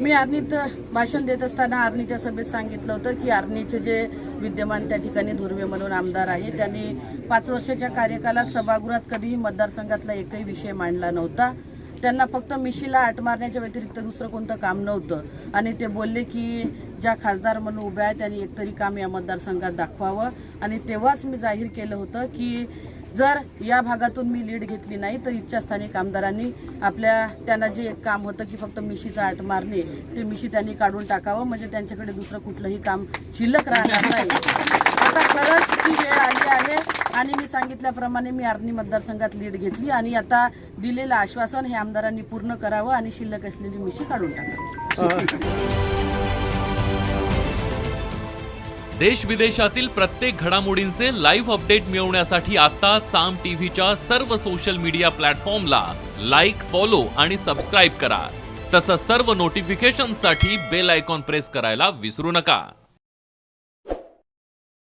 मी आर्नीत भाषण देत असताना आर्नीच्या सभेत सांगितलं होतं की आर्नीचे जे विद्यमान त्या ठिकाणी धुर्वे म्हणून आमदार आहे त्यांनी 5 वर्षाच्या कार्यकालात सभागृहात कधीही मतदारसंघातला एकही विषय मांडला नव्हता। त्यांना फक्त मिशीला आट मारण्याच्या व्यतिरिक्त दुसरं कोणतं काम नव्हतं आणि ते बोलले की ज्या खासदार म्हणून उभ्या आहेत त्यांनी एकतरी काम या मतदारसंघात दाखवावं आणि तेव्हाच मी जाहीर केलं होतं की जर या भागातून मी लीड घेतली नाही तर इच्छास्थानिक आमदारांनी त्यांना जे एक काम होतं की फक्त मिशीचा आट मारणे ते मिशी त्यांनी काढून टाकावं, म्हणजे त्यांच्याकडे दुसरं कुठलंही काम शिल्लक राहणार नाही। आता खरंच ती वेळ आली आहे आणि मी सांगितल्याप्रमाणे मी आर्नी मतदारसंघात लीड घेतली आणि आता दिलेलं आश्वासन हे आमदारांनी पूर्ण करावं आणि शिल्लक असलेली मिशी काढून टाकावी। देश विदेशातील प्रत्येक घडामोडींचे लाईव्ह अपडेट मिळवण्यासाठी आता साम टीव्हीच्या सर्व सोशल मीडिया प्लॅटफॉर्मला लाईक, फॉलो आणि सबस्क्राईब करा। तसंच सर्व नोटिफिकेशनसाठी बेल आयकॉन प्रेस करायला विसरू नका।